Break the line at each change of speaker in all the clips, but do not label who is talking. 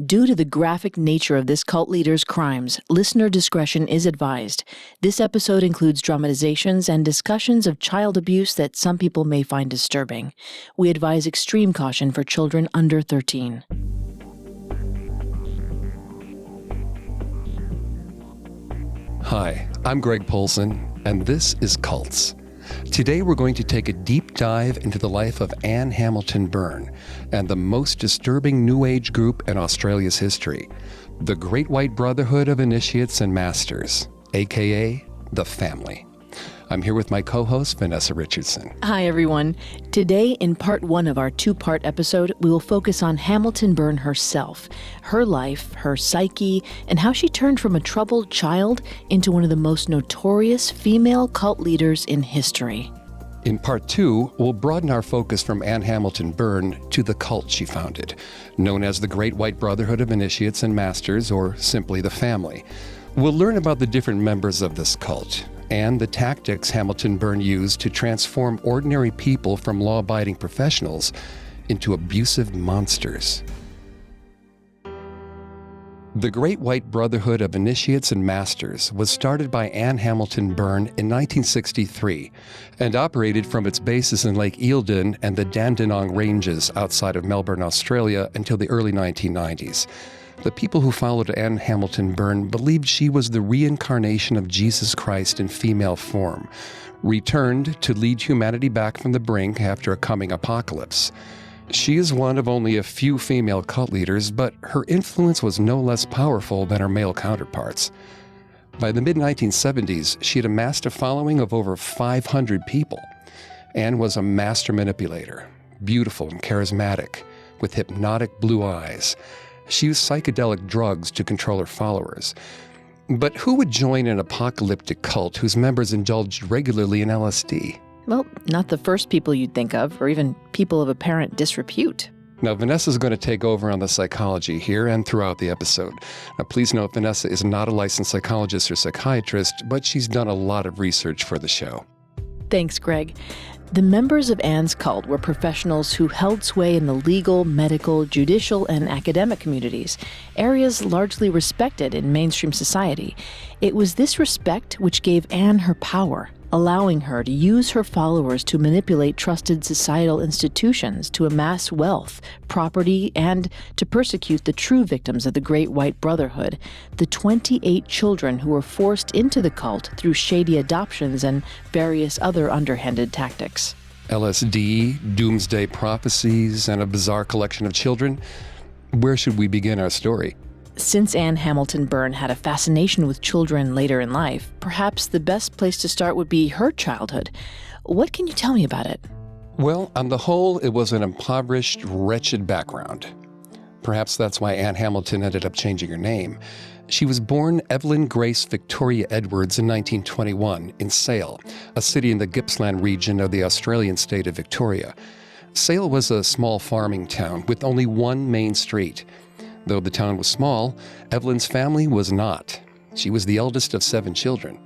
Due to the graphic nature of this cult leader's crimes, listener discretion is advised. This episode includes dramatizations and discussions of child abuse that some people may find disturbing. We advise extreme caution for children under 13.
Hi, I'm Greg Polson, and this is Cults. Today we're going to take a deep dive into the life of Anne Hamilton Byrne and the most disturbing New Age group in Australia's history, the Great White Brotherhood of Initiates and Masters, aka the Family. I'm here with my co-host, Vanessa Richardson.
Hi, everyone. Today, in part one of our two-part episode, we will focus on Hamilton Byrne herself, her life, her psyche, and how she turned from a troubled child into one of the most notorious female cult leaders in history.
In part two, we'll broaden our focus from Anne Hamilton Byrne to the cult she founded, known as the Great White Brotherhood of Initiates and Masters, or simply the Family. We'll learn about the different members of this cult and the tactics Hamilton Byrne used to transform ordinary people from law-abiding professionals into abusive monsters. The Great White Brotherhood of Initiates and Masters was started by Anne Hamilton Byrne in 1963 and operated from its bases in Lake Eildon and the Dandenong Ranges outside of Melbourne, Australia until the early 1990s. The people who followed Anne Hamilton Byrne believed she was the reincarnation of Jesus Christ in female form, returned to lead humanity back from the brink after a coming apocalypse. She is one of only a few female cult leaders, but her influence was no less powerful than her male counterparts. By the mid-1970s, she had amassed a following of over 500 people. Anne was a master manipulator, beautiful and charismatic, with hypnotic blue eyes. She used psychedelic drugs to control her followers. But who would join an apocalyptic cult whose members indulged regularly in LSD?
Well, not the first people you'd think of, or even people of apparent disrepute.
Now, Vanessa's going to take over on the psychology here and throughout the episode. Now, please note, Vanessa is not a licensed psychologist or psychiatrist, but she's done a lot of research for the show.
Thanks, Greg. The members of Anne's cult were professionals who held sway in the legal, medical, judicial, and academic communities, areas largely respected in mainstream society. It was this respect which gave Anne her power, allowing her to use her followers to manipulate trusted societal institutions, to amass wealth, property, and to persecute the true victims of the Great White Brotherhood, the 28 children who were forced into the cult through shady adoptions and various other underhanded tactics.
LSD, doomsday prophecies, and a bizarre collection of children. Where should we begin our story?
Since Anne Hamilton Byrne had a fascination with children later in life, perhaps the best place to start would be her childhood. What can you tell me about it?
Well, on the whole, it was an impoverished, wretched background. Perhaps that's why Anne Hamilton ended up changing her name. She was born Evelyn Grace Victoria Edwards in 1921 in Sale, a city in the Gippsland region of the Australian state of Victoria. Sale was a small farming town with only one main street. Though the town was small, Evelyn's family was not. She was the eldest of 7 children.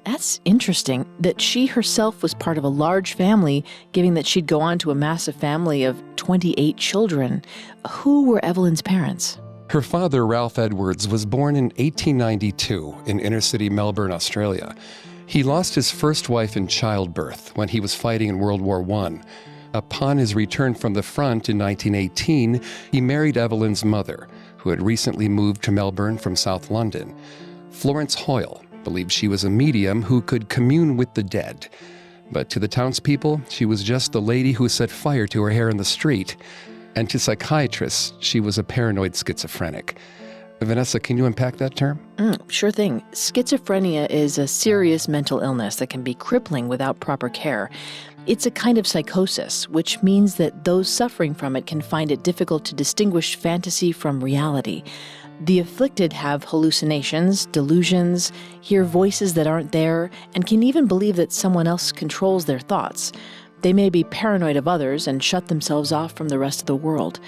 That's interesting that she herself was part of a large family, given that she'd go on to amass a family of 28 children. Who were Evelyn's parents?
Her father, Ralph Edwards, was born in 1892 in inner-city Melbourne, Australia. He lost his first wife in childbirth when he was fighting in World War I. Upon his return from the front in 1918, he married Evelyn's mother, who had recently moved to Melbourne from South London. Florence Hoyle believed she was a medium who could commune with the dead. But to the townspeople, she was just the lady who set fire to her hair in the street. And to psychiatrists, she was a paranoid schizophrenic. Vanessa, can you unpack that term?
Sure thing. Schizophrenia is a serious mental illness that can be crippling without proper care. It's a kind of psychosis, which means that those suffering from it can find it difficult to distinguish fantasy from reality. The afflicted have hallucinations, delusions, hear voices that aren't there, and can even believe that someone else controls their thoughts. They may be paranoid of others and shut themselves off from the rest of the world.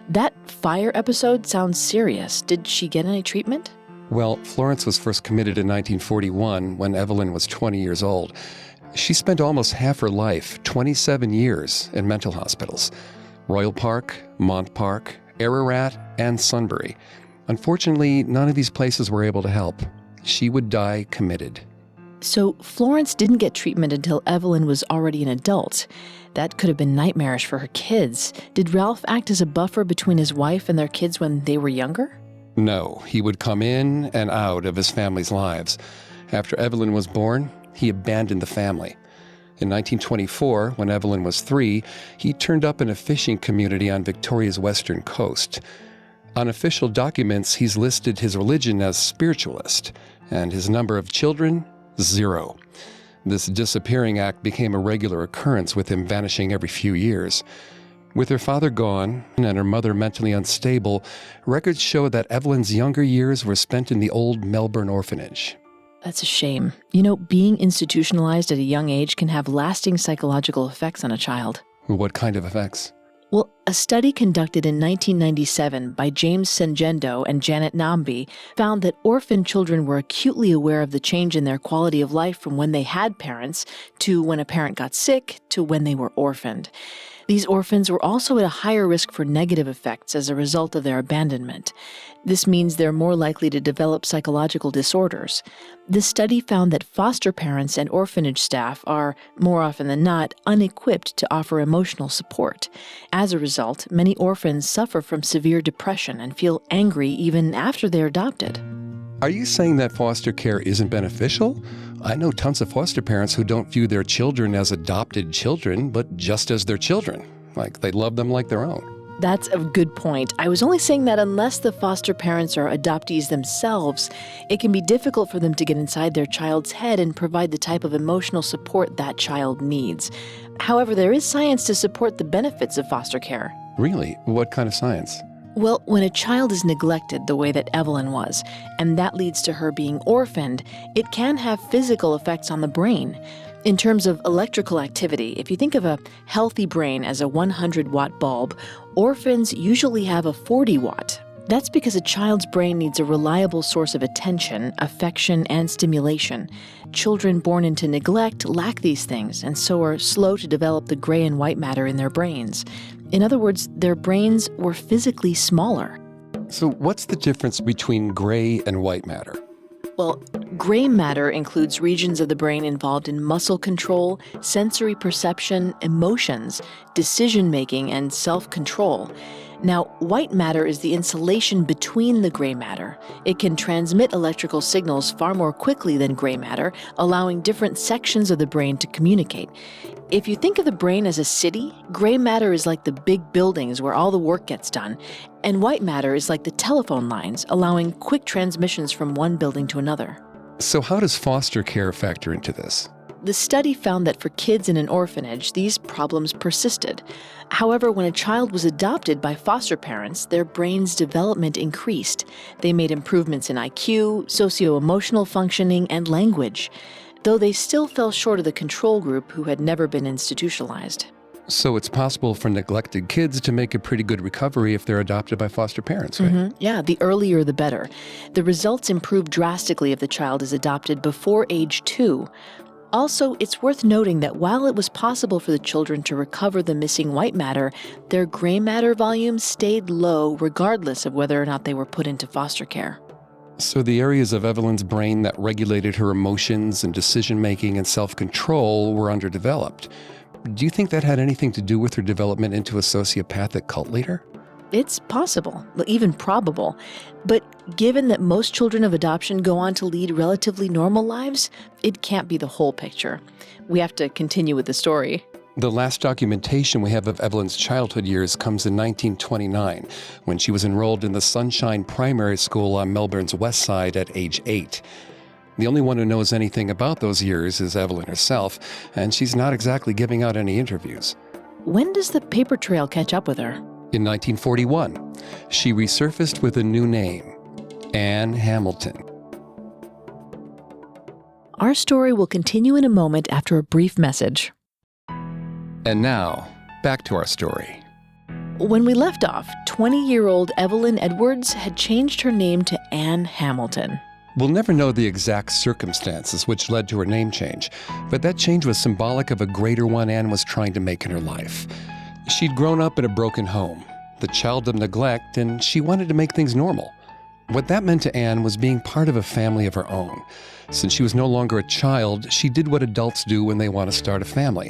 That fire episode sounds serious. Did she get any treatment?
Well, Florence was first committed in 1941 when Evelyn was 20 years old. She spent almost half her life, 27 years, in mental hospitals. Royal Park, Mont Park, Ararat, and Sunbury. Unfortunately, none of these places were able to help. She would die committed.
So Florence didn't get treatment until Evelyn was already an adult. That could have been nightmarish for her kids. Did Ralph act as a buffer between his wife and their kids when they were younger?
No, he would come in and out of his family's lives. After Evelyn was born, he abandoned the family. In 1924, when Evelyn was 3, he turned up in a fishing community on Victoria's western coast. On official documents, he's listed his religion as spiritualist, and his number of children, 0. This disappearing act became a regular occurrence, with him vanishing every few years. With her father gone and her mother mentally unstable, records show that Evelyn's younger years were spent in the old Melbourne orphanage.
That's a shame. You know, being institutionalized at a young age can have lasting psychological effects on a child.
What kind of effects?
Well, a study conducted in 1997 by James Sengendo and Janet Nambi found that orphan children were acutely aware of the change in their quality of life from when they had parents to when a parent got sick to when they were orphaned. These orphans were also at a higher risk for negative effects as a result of their abandonment. This means they're more likely to develop psychological disorders. This study found that foster parents and orphanage staff are, more often than not, unequipped to offer emotional support. As a result, many orphans suffer from severe depression and feel angry even after they're adopted.
Are you saying that foster care isn't beneficial? I know tons of foster parents who don't view their children as adopted children, but just as their children. Like they love them like their own.
That's a good point. I was only saying that unless the foster parents are adoptees themselves, it can be difficult for them to get inside their child's head and provide the type of emotional support that child needs. However, there is science to support the benefits of foster care.
Really? What kind of science?
Well, when a child is neglected the way that Evelyn was, and that leads to her being orphaned, it can have physical effects on the brain. In terms of electrical activity, if you think of a healthy brain as a 100-watt bulb, orphans usually have a 40-watt. That's because a child's brain needs a reliable source of attention, affection, and stimulation. Children born into neglect lack these things, and so are slow to develop the gray and white matter in their brains. In other words, their brains were physically smaller.
So what's the difference between gray and white matter?
Well, gray matter includes regions of the brain involved in muscle control, sensory perception, emotions, decision-making, and self-control. Now, white matter is the insulation between the gray matter. It can transmit electrical signals far more quickly than gray matter, allowing different sections of the brain to communicate. If you think of the brain as a city, gray matter is like the big buildings where all the work gets done, and white matter is like the telephone lines, allowing quick transmissions from one building to another.
So how does foster care factor into this?
The study found that for kids in an orphanage, these problems persisted. However, when a child was adopted by foster parents, their brain's development increased. They made improvements in IQ, socio-emotional functioning, and language, though they still fell short of the control group who had never been institutionalized.
So it's possible for neglected kids to make a pretty good recovery if they're adopted by foster parents, right?
Mm-hmm. Yeah, the earlier the better. The results improve drastically if the child is adopted before age 2. Also, it's worth noting that while it was possible for the children to recover the missing white matter, their gray matter volumes stayed low regardless of whether or not they were put into foster care.
So the areas of Evelyn's brain that regulated her emotions and decision-making and self-control were underdeveloped. Do you think that had anything to do with her development into a sociopathic cult leader?
It's possible, even probable. But given that most children of adoption go on to lead relatively normal lives, it can't be the whole picture. We have to continue with the story.
The last documentation we have of Evelyn's childhood years comes in 1929, when she was enrolled in the Sunshine Primary School on Melbourne's west side at age 8. The only one who knows anything about those years is Evelyn herself, and she's not exactly giving out any interviews.
When does the paper trail catch up with her?
In 1941, she resurfaced with a new name, Anne Hamilton.
Our story will continue in a moment after a brief message.
And now, back to our story.
When we left off, 20-year-old Evelyn Edwards had changed her name to Anne Hamilton.
We'll never know the exact circumstances which led to her name change, but that change was symbolic of a greater one Anne was trying to make in her life. She'd grown up in a broken home. the child of neglect, and she wanted to make things normal. What that meant to Anne was being part of a family of her own. Since she was no longer a child, she did what adults do when they want to start a family.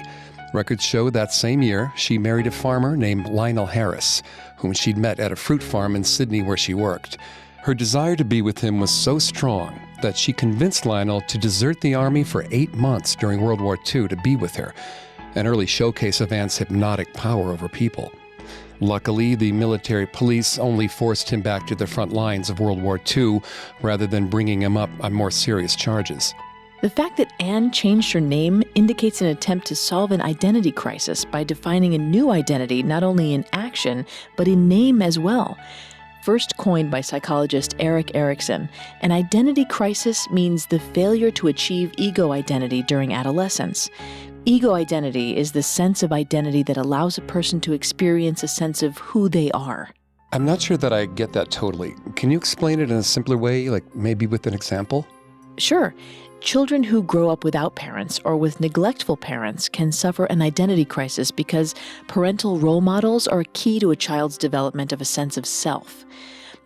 Records show that same year, she married a farmer named Lionel Harris, whom she'd met at a fruit farm in Sydney where she worked. Her desire to be with him was so strong that she convinced Lionel to desert the army for 8 months during World War II to be with her, an early showcase of Anne's hypnotic power over people. Luckily, the military police only forced him back to the front lines of World War II rather than bringing him up on more serious charges.
The fact that Anne changed her name indicates an attempt to solve an identity crisis by defining a new identity not only in action, but in name as well. First coined by psychologist Erik Erikson, an identity crisis means the failure to achieve ego identity during adolescence. Ego identity is the sense of identity that allows a person to experience a sense of who they are.
I'm not sure that I get that totally. Can you explain it in a simpler way, like maybe with an example?
Sure. Children who grow up without parents or with neglectful parents can suffer an identity crisis because parental role models are key to a child's development of a sense of self.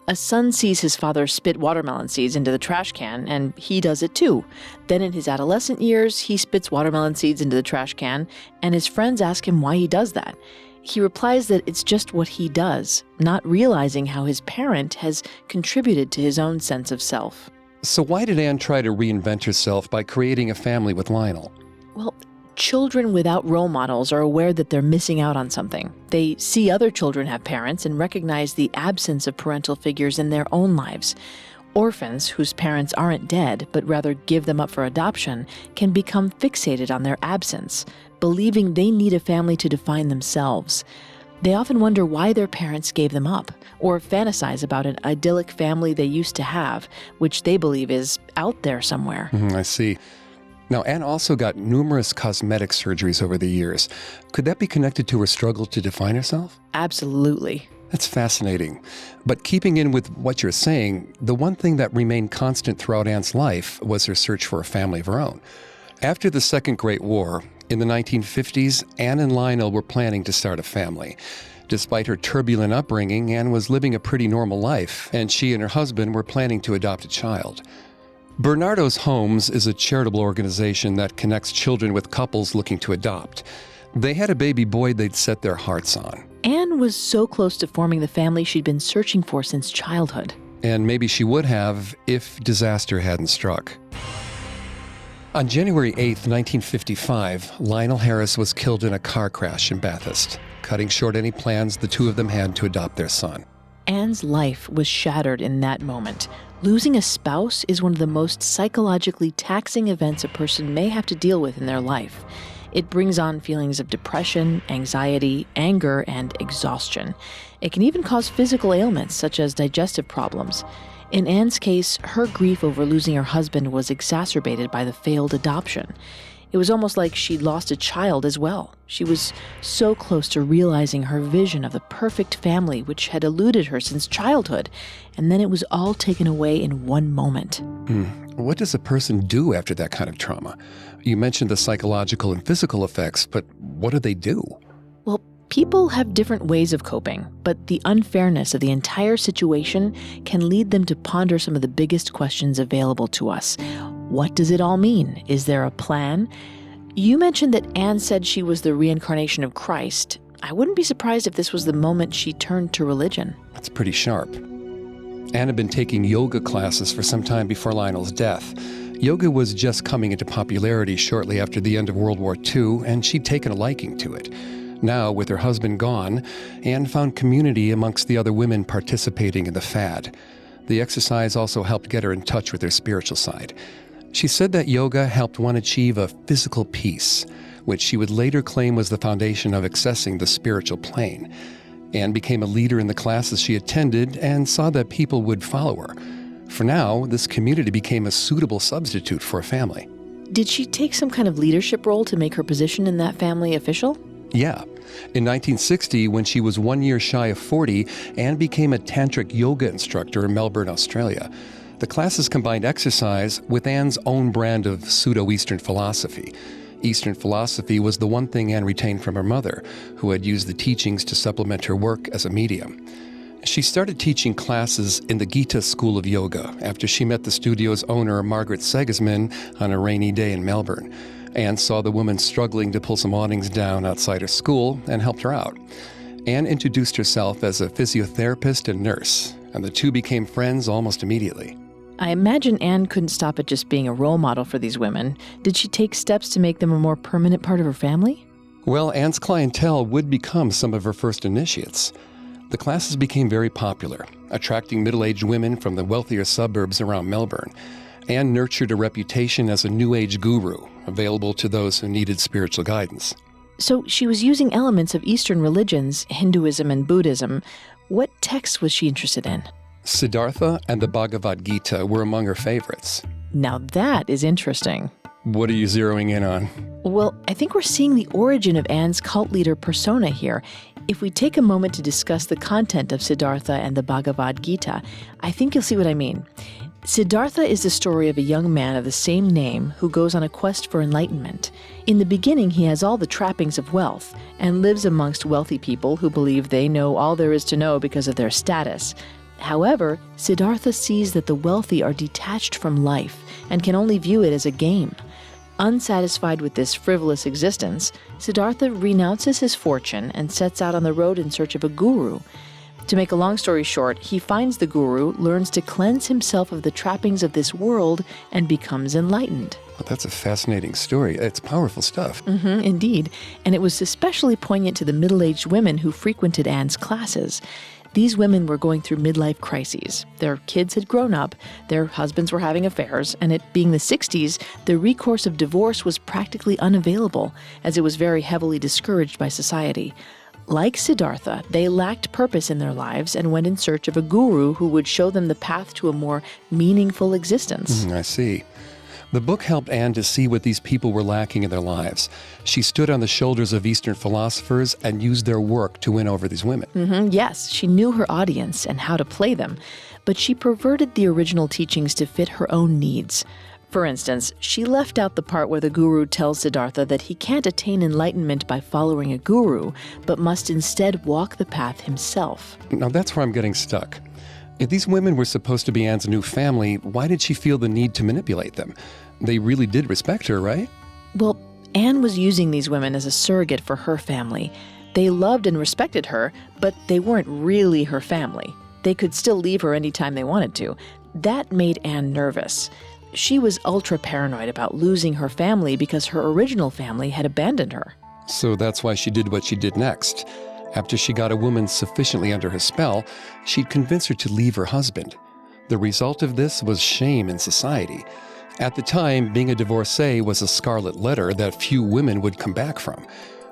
A son sees his father spit watermelon seeds into the trash can, and he does it too. Then in his adolescent years, he spits watermelon seeds into the trash can, and his friends ask him why he does that. He replies that it's just what he does, not realizing how his parent has contributed to his own sense of self.
So why did Anne try to reinvent herself by creating a family with Lionel?
Well, children without role models are aware that they're missing out on something. They see other children have parents and recognize the absence of parental figures in their own lives. Orphans whose parents aren't dead, but rather give them up for adoption, can become fixated on their absence, believing they need a family to define themselves. They often wonder why their parents gave them up, or fantasize about an idyllic family they used to have, which they believe is out there somewhere.
I see. Now, Anne also got numerous cosmetic surgeries over the years. Could that be connected to her struggle to define herself?
Absolutely.
That's fascinating. But keeping in with what you're saying, the one thing that remained constant throughout Anne's life was her search for a family of her own. After the Second Great War, in the 1950s, Anne and Lionel were planning to start a family. Despite her turbulent upbringing, Anne was living a pretty normal life, and she and her husband were planning to adopt a child. Bernardo's Homes is a charitable organization that connects children with couples looking to adopt. They had a baby boy they'd set their hearts on.
Anne was so close to forming the family she'd been searching for since childhood.
And maybe she would have if disaster hadn't struck. On January 8, 1955, Lionel Harris was killed in a car crash in Bathurst, cutting short any plans the two of them had to adopt their son.
Anne's life was shattered in that moment. Losing a spouse is one of the most psychologically taxing events a person may have to deal with in their life. It brings on feelings of depression, anxiety, anger, and exhaustion. It can even cause physical ailments such as digestive problems. In Anne's case, her grief over losing her husband was exacerbated by the failed adoption. It was almost like she'd lost a child as well. She was so close to realizing her vision of the perfect family which had eluded her since childhood, and then it was all taken away in one moment.
What does a person do after that kind of trauma? You mentioned the psychological and physical effects, but what do they do?
Well, people have different ways of coping, but the unfairness of the entire situation can lead them to ponder some of the biggest questions available to us. What does it all mean? Is there a plan? You mentioned that Anne said she was the reincarnation of Christ. I wouldn't be surprised if this was the moment she turned to religion.
That's pretty sharp. Anne had been taking yoga classes for some time before Lionel's death. Yoga was just coming into popularity shortly after the end of World War II, and she'd taken a liking to it. Now, with her husband gone, Anne found community amongst the other women participating in the fad. The exercise also helped get her in touch with her spiritual side. She said that yoga helped one achieve a physical peace, which she would later claim was the foundation of accessing the spiritual plane. Anne became a leader in the classes she attended and saw that people would follow her. For now, this community became a suitable substitute for a family.
Did she take some kind of leadership role to make her position in that family official?
Yeah. In 1960, when she was 1 year shy of 40, Anne became a tantric yoga instructor in Melbourne, Australia. The classes combined exercise with Anne's own brand of pseudo-Eastern philosophy. Eastern philosophy was the one thing Anne retained from her mother, who had used the teachings to supplement her work as a medium. She started teaching classes in the Gita School of Yoga after she met the studio's owner, Margaret Segisman, on a rainy day in Melbourne. Anne saw the woman struggling to pull some awnings down outside her school and helped her out. Anne introduced herself as a physiotherapist and nurse, and the two became friends almost immediately.
I imagine Anne couldn't stop at just being a role model for these women. Did she take steps to make them a more permanent part of her family?
Well, Anne's clientele would become some of her first initiates. The classes became very popular, attracting middle-aged women from the wealthier suburbs around Melbourne. Anne nurtured a reputation as a New Age guru, available to those who needed spiritual guidance.
So she was using elements of Eastern religions, Hinduism and Buddhism. What texts was she interested in?
Siddhartha and the Bhagavad Gita were among her favorites.
Now that is interesting.
What are you zeroing in on?
Well, I think we're seeing the origin of Anne's cult leader persona here. If we take a moment to discuss the content of Siddhartha and the Bhagavad Gita, I think you'll see what I mean. Siddhartha is the story of a young man of the same name who goes on a quest for enlightenment. In the beginning, he has all the trappings of wealth and lives amongst wealthy people who believe they know all there is to know because of their status. However, Siddhartha sees that the wealthy are detached from life and can only view it as a game. Unsatisfied with this frivolous existence, Siddhartha renounces his fortune and sets out on the road in search of a guru. To make a long story short, he finds the guru, learns to cleanse himself of the trappings of this world, and becomes enlightened.
Well, that's a fascinating story. It's powerful stuff.
Indeed. And it was especially poignant to the middle-aged women who frequented Anne's classes. These women were going through midlife crises. Their kids had grown up, their husbands were having affairs, and it being the 60s, the recourse of divorce was practically unavailable, as it was very heavily discouraged by society. Like Siddhartha, they lacked purpose in their lives and went in search of a guru who would show them the path to a more meaningful existence.
I see. The book helped Anne to see what these people were lacking in their lives. She stood on the shoulders of Eastern philosophers and used their work to win over these women.
Yes, she knew her audience and how to play them, but she perverted the original teachings to fit her own needs. For instance, she left out the part where the guru tells Siddhartha that he can't attain enlightenment by following a guru, but must instead walk the path himself.
Now that's where I'm getting stuck. If these women were supposed to be Anne's new family, why did she feel the need to manipulate them? They really did respect her, right?
Well, Anne was using these women as a surrogate for her family. They loved and respected her, but they weren't really her family. They could still leave her anytime they wanted to. That made Anne nervous. She was ultra paranoid about losing her family because her original family had abandoned her.
So that's why she did what she did next. After she got a woman sufficiently under her spell, she'd convince her to leave her husband. The result of this was shame in society. At the time, being a divorcee was a scarlet letter that few women would come back from.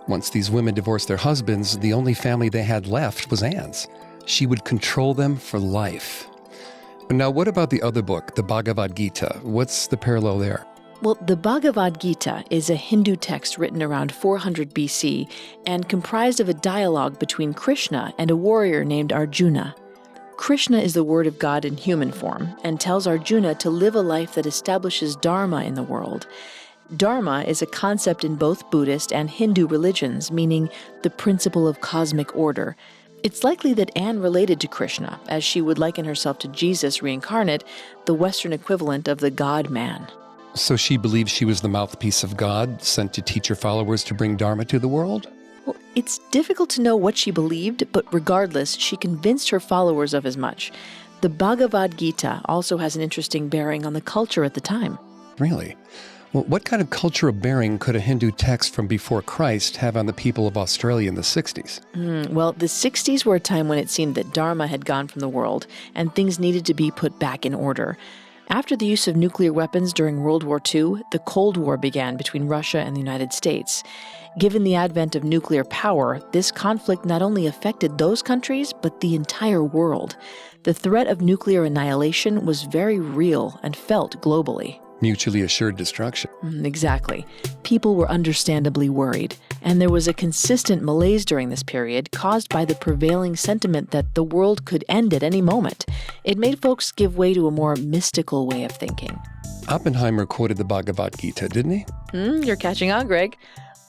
Once these women divorced their husbands, the only family they had left was Anne's. She would control them for life. Now, what about the other book, the Bhagavad Gita? What's the parallel there?
Well, the Bhagavad Gita is a Hindu text written around 400 BC and comprised of a dialogue between Krishna and a warrior named Arjuna. Krishna is the word of God in human form and tells Arjuna to live a life that establishes Dharma in the world. Dharma is a concept in both Buddhist and Hindu religions, meaning the principle of cosmic order. It's likely that Anne related to Krishna, as she would liken herself to Jesus reincarnate, the Western equivalent of the God-man.
So she believed she was the mouthpiece of God, sent to teach her followers to bring Dharma to the world?
Well, it's difficult to know what she believed, but regardless, she convinced her followers of as much. The Bhagavad Gita also has an interesting bearing on the culture at the time.
Really? Well, what kind of cultural bearing could a Hindu text from before Christ have on the people of Australia in the 60s?
Well, the 60s were a time when it seemed that Dharma had gone from the world, and things needed to be put back in order. After the use of nuclear weapons during World War II, the Cold War began between Russia and the United States. Given the advent of nuclear power, this conflict not only affected those countries, but the entire world. The threat of nuclear annihilation was very real and felt globally.
Mutually assured destruction.
Exactly. People were understandably worried, and there was a consistent malaise during this period caused by the prevailing sentiment that the world could end at any moment. It made folks give way to a more mystical way of thinking.
Oppenheimer quoted the Bhagavad Gita, didn't he?
You're catching on, Greg.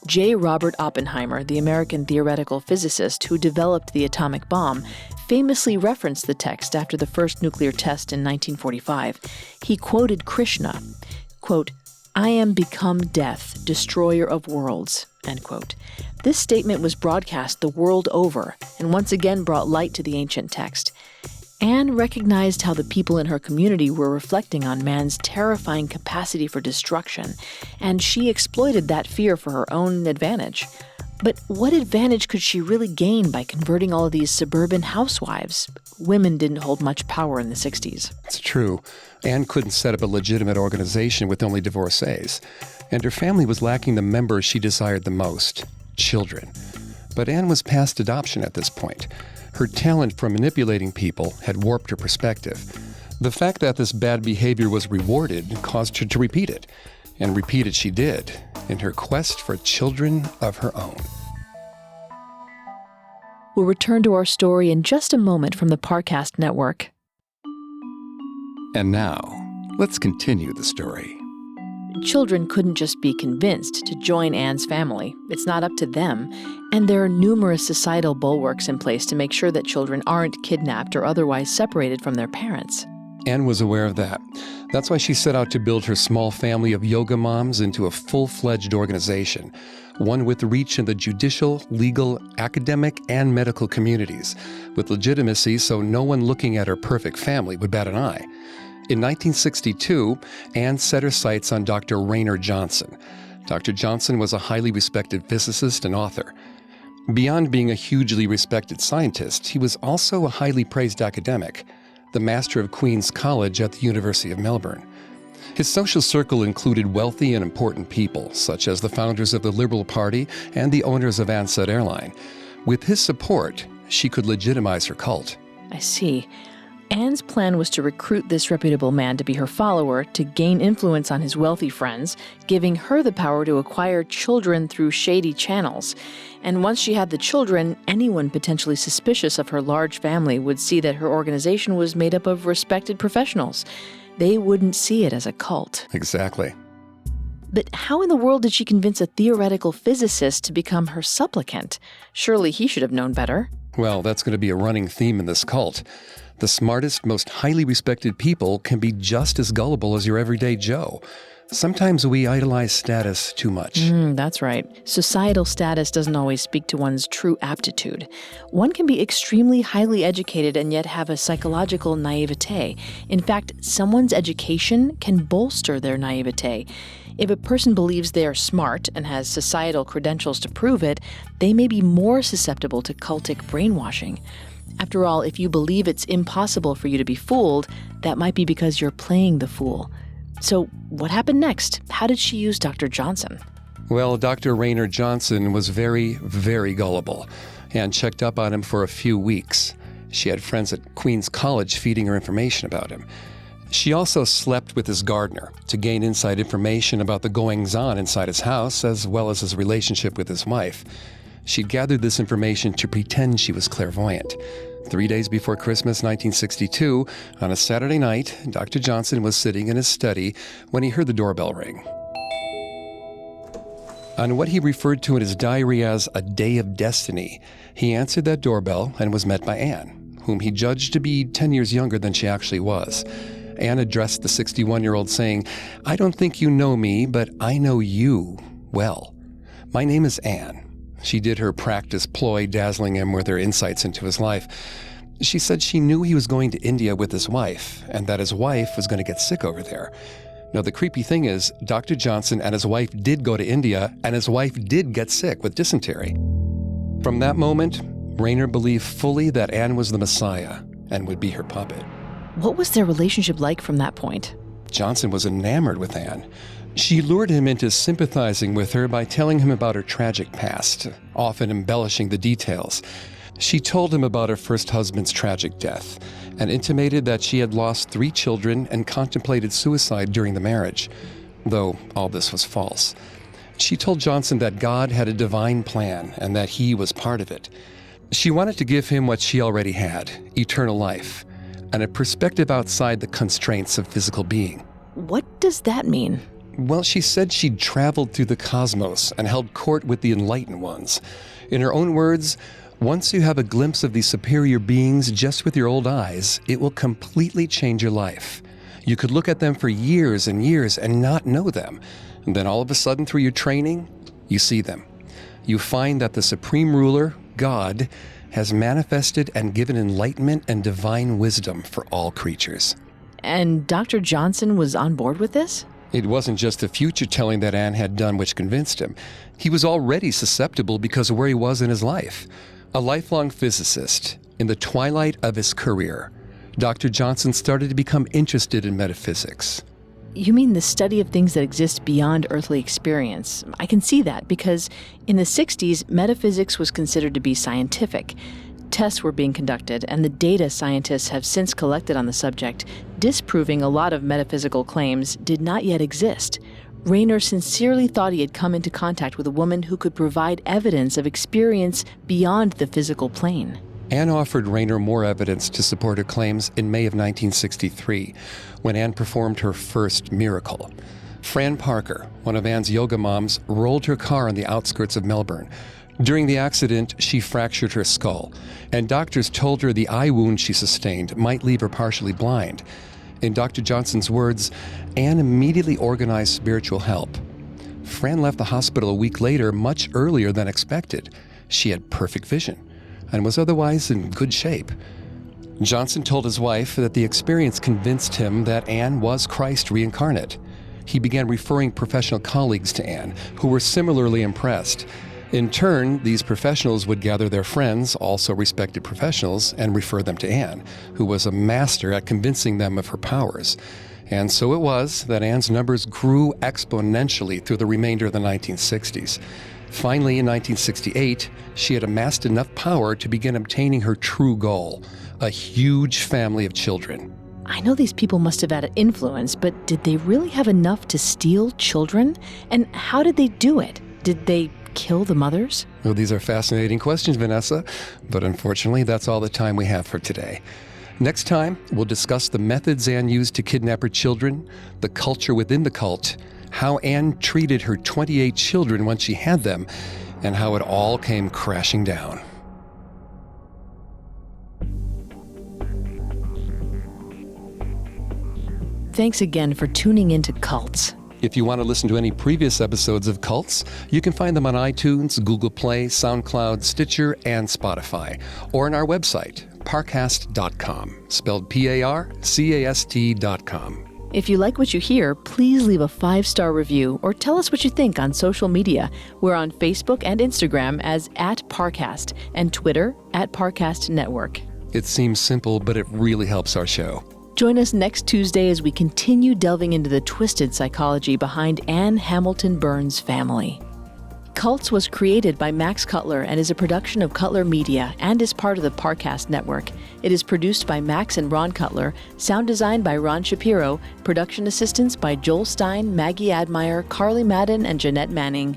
J. Robert Oppenheimer, the American theoretical physicist who developed the atomic bomb, famously referenced the text after the first nuclear test in 1945. He quoted Krishna, quote, "I am become death, destroyer of worlds," end quote. This statement was broadcast the world over and once again brought light to the ancient text. Anne recognized how the people in her community were reflecting on man's terrifying capacity for destruction, and she exploited that fear for her own advantage. But what advantage could she really gain by converting all of these suburban housewives? Women didn't hold much power in the 60s.
It's true. Anne couldn't set up a legitimate organization with only divorcees, and her family was lacking the members she desired the most, children. But Anne was past adoption at this point. Her talent for manipulating people had warped her perspective. The fact that this bad behavior was rewarded caused her to repeat it, and repeat it she did, in her quest for children of her own.
We'll return to our story in just a moment from the Parcast Network.
And now, let's continue the story.
Children couldn't just be convinced to join Anne's family. It's not up to them. And there are numerous societal bulwarks in place to make sure that children aren't kidnapped or otherwise separated from their parents.
Anne was aware of that. That's why she set out to build her small family of yoga moms into a full-fledged organization, one with reach in the judicial, legal, academic, and medical communities, with legitimacy so no one looking at her perfect family would bat an eye. In 1962, Anne set her sights on Dr. Raynor Johnson. Dr. Johnson was a highly respected physicist and author. Beyond being a hugely respected scientist, he was also a highly praised academic, the master of Queen's College at the University of Melbourne. His social circle included wealthy and important people, such as the founders of the Liberal Party and the owners of Ansett Airline. With his support, she could legitimize her cult.
I see. Anne's plan was to recruit this reputable man to be her follower, to gain influence on his wealthy friends, giving her the power to acquire children through shady channels. And once she had the children, anyone potentially suspicious of her large family would see that her organization was made up of respected professionals. They wouldn't see it as a cult.
Exactly.
But how in the world did she convince a theoretical physicist to become her supplicant? Surely he should have known better.
Well, that's going to be a running theme in this cult. The smartest, most highly respected people can be just as gullible as your everyday Joe. Sometimes we idolize status too much.
That's right. Societal status doesn't always speak to one's true aptitude. One can be extremely highly educated and yet have a psychological naivete. In fact, someone's education can bolster their naivete. If a person believes they are smart and has societal credentials to prove it, they may be more susceptible to cultic brainwashing. After all, if you believe it's impossible for you to be fooled, that might be because you're playing the fool. So what happened next? How did she use Dr. Johnson?
Well, Dr. Raynor Johnson was very, very gullible and checked up on him for a few weeks. She had friends at Queen's College feeding her information about him. She also slept with his gardener to gain inside information about the goings-on inside his house, as well as his relationship with his wife. She'd gathered this information to pretend she was clairvoyant. 3 days before Christmas 1962, on a Saturday night, Dr. Johnson was sitting in his study when he heard the doorbell ring. On what he referred to in his diary as a day of destiny, he answered that doorbell and was met by Anne, whom he judged to be 10 years younger than she actually was. Anne addressed the 61-year-old saying, "I don't think you know me, but I know you well. My name is Anne." She did her practice ploy, dazzling him with her insights into his life. She said she knew he was going to India with his wife, and that his wife was going to get sick over there. Now, the creepy thing is, Dr. Johnson and his wife did go to India, and his wife did get sick with dysentery. From that moment, Raynor believed fully that Anne was the Messiah and would be her puppet.
What was their relationship like from that point?
Johnson was enamored with Anne. She lured him into sympathizing with her by telling him about her tragic past, often embellishing the details. She told him about her first husband's tragic death and intimated that she had lost 3 children and contemplated suicide during the marriage, though all this was false. She told Johnson that God had a divine plan and that he was part of it. She wanted to give him what she already had, eternal life, and a perspective outside the constraints of physical being.
What does that mean?
Well, she said she'd traveled through the cosmos and held court with the enlightened ones. In her own words, once you have a glimpse of these superior beings just with your old eyes, it will completely change your life. You could look at them for years and years and not know them. And then all of a sudden, through your training, you see them. You find that the supreme ruler, God, has manifested and given enlightenment and divine wisdom for all creatures.
And Dr. Johnson was on board with this?
It wasn't just the future telling that Anne had done which convinced him. He was already susceptible because of where he was in his life. A lifelong physicist, in the twilight of his career, Dr. Johnson started to become interested in metaphysics.
You mean the study of things that exist beyond earthly experience? I can see that because in the 60s, metaphysics was considered to be scientific. Tests were being conducted, and the data scientists have since collected on the subject, disproving a lot of metaphysical claims, did not yet exist. Rayner sincerely thought he had come into contact with a woman who could provide evidence of experience beyond the physical plane.
Anne offered Rayner more evidence to support her claims in May of 1963, when Anne performed her first miracle. Fran Parker, one of Anne's yoga moms, rolled her car on the outskirts of Melbourne. During the accident, she fractured her skull, and doctors told her the eye wound she sustained might leave her partially blind. In Dr. Johnson's words, Anne immediately organized spiritual help. Fran left the hospital a week later, much earlier than expected. She had perfect vision and was otherwise in good shape. Johnson told his wife that the experience convinced him that Anne was Christ reincarnate. He began referring professional colleagues to Anne, who were similarly impressed. In turn, these professionals would gather their friends, also respected professionals, and refer them to Anne, who was a master at convincing them of her powers. And so it was that Anne's numbers grew exponentially through the remainder of the 1960s. Finally, in 1968, she had amassed enough power to begin obtaining her true goal, a huge family of children.
I know these people must have had an influence, but did they really have enough to steal children? And how did they do it? Did they kill the mothers?
Well, these are fascinating questions, Vanessa, but unfortunately, that's all the time we have for today. Next time, we'll discuss the methods Anne used to kidnap her children, the culture within the cult, how Anne treated her 28 children once she had them, and how it all came crashing down.
Thanks again for tuning into Cults.
If you want to listen to any previous episodes of Cults, you can find them on iTunes, Google Play, SoundCloud, Stitcher, and Spotify, or on our website, parcast.com, spelled Parcast.com.
If you like what you hear, please leave a 5-star review or tell us what you think on social media. We're on Facebook and Instagram as @Parcast and Twitter @Parcast Network.
It seems simple, but it really helps our show.
Join us next Tuesday as we continue delving into the twisted psychology behind Anne Hamilton Byrne's family. Cults was created by Max Cutler and is a production of Cutler Media and is part of the Parcast Network. It is produced by Max and Ron Cutler, sound design by Ron Shapiro, production assistance by Joel Stein, Maggie Admire, Carly Madden, and Jeanette Manning.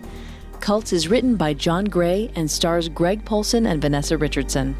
Cults is written by John Gray and stars Greg Polson and Vanessa Richardson.